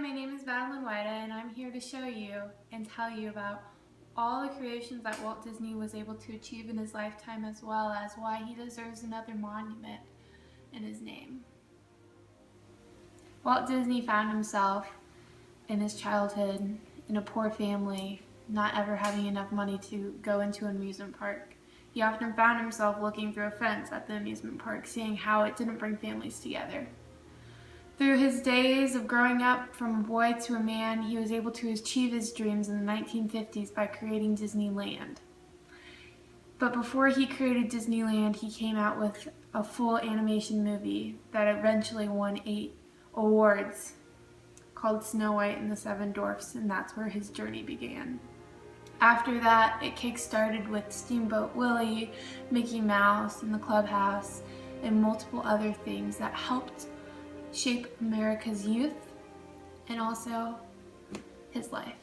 my name is Madeline Wida, and I'm here to show you and tell you about all the creations that Walt Disney was able to achieve in his lifetime, as well as why he deserves another monument in his name. Walt Disney found himself in his childhood in a poor family, not ever having enough money to go into an amusement park. He often found himself looking through a fence at the amusement park, seeing how it didn't bring families together. Through his days of growing up from a boy to a man, he was able to achieve his dreams in the 1950s by creating Disneyland. But before he created Disneyland, he came out with a full animation movie that eventually won 8 awards called Snow White and the Seven Dwarfs, and that's where his journey began. After that, it kick-started with Steamboat Willie, Mickey Mouse, and the Clubhouse, and multiple other things that helped shape America's youth and also his life.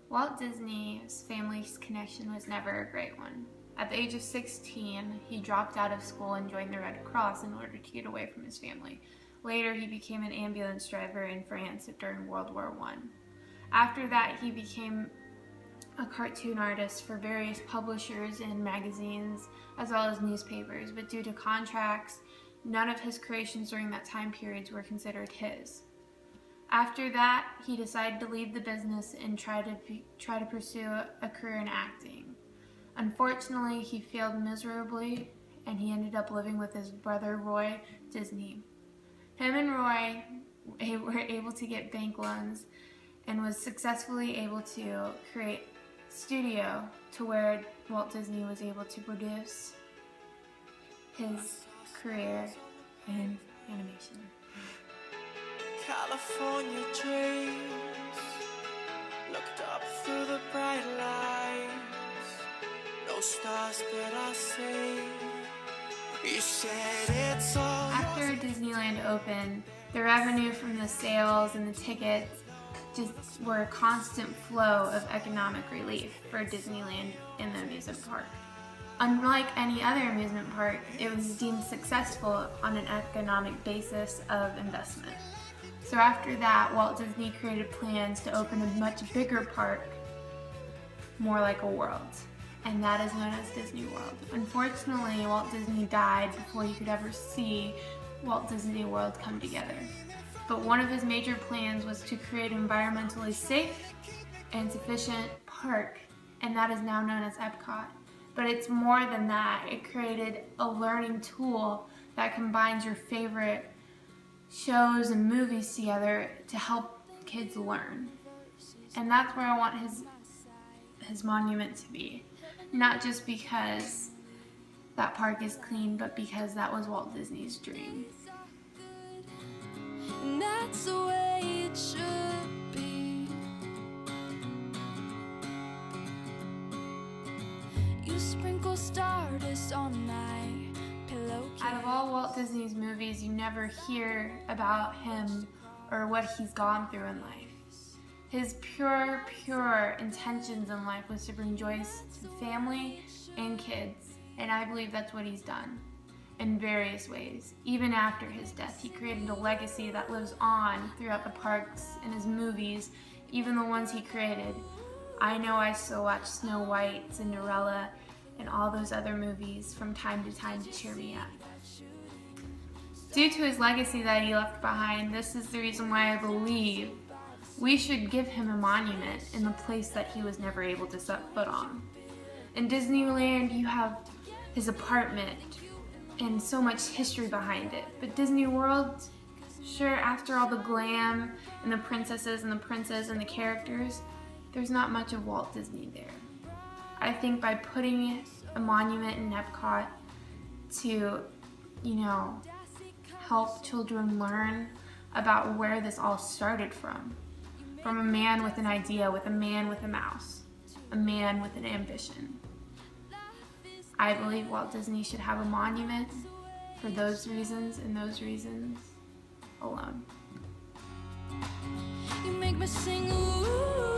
Walt Disney's family's connection was never a great one. At the age of 16, he dropped out of school and joined the Red Cross in order to get away from his family. Later, he became an ambulance driver in France during World War I. After that, he became a cartoon artist for various publishers and magazines, as well as newspapers, but due to contracts, none of his creations during that time period were considered his. After that, he decided to leave the business and try to pursue a career in acting. Unfortunately, he failed miserably, and he ended up living with his brother Roy Disney. Him and Roy were able to get bank loans and was successfully able to create a studio to where Walt Disney was able to produce his career in animation. California dreams, looked up through the bright lights, no stars that I see. You said it's all. After Disneyland opened, the revenue from the sales and the tickets just were a constant flow of economic relief for Disneyland in the amusement park. Unlike any other amusement park, it was deemed successful on an economic basis of investment. So after that, Walt Disney created plans to open a much bigger park, more like a world, and that is known as Disney World. Unfortunately, Walt Disney died before he could ever see Walt Disney World come together. But one of his major plans was to create an environmentally safe and sufficient park, and that is now known as Epcot. But it's more than that. It created a learning tool that combines your favorite shows and movies together to help kids learn. And that's where I want his monument to be. Not just because that park is clean, but because that was Walt Disney's dream. And that's the way it should be. You sprinkle stardust on my pillowcase. Out of all Walt Disney's movies, you never hear about him or what he's gone through in life. His pure intentions in life was to bring joy to family and kids, and I believe that's what he's done in various ways. Even after his death, he created a legacy that lives on throughout the parks and his movies, even the ones he created. I know I still watch Snow White, Cinderella, and all those other movies from time to time to cheer me up. Due to his legacy that he left behind, this is the reason why I believe we should give him a monument in the place that he was never able to set foot on. In Disneyland, you have his apartment and so much history behind it. But Disney World, sure, after all the glam and the princesses and the princes and the characters, there's not much of Walt Disney there. I think by putting a monument in Epcot to, help children learn about where this all started from a man with an idea, with a man with a mouse, a man with an ambition. I believe Walt Disney should have a monument for those reasons and those reasons alone. You make me sing, ooh.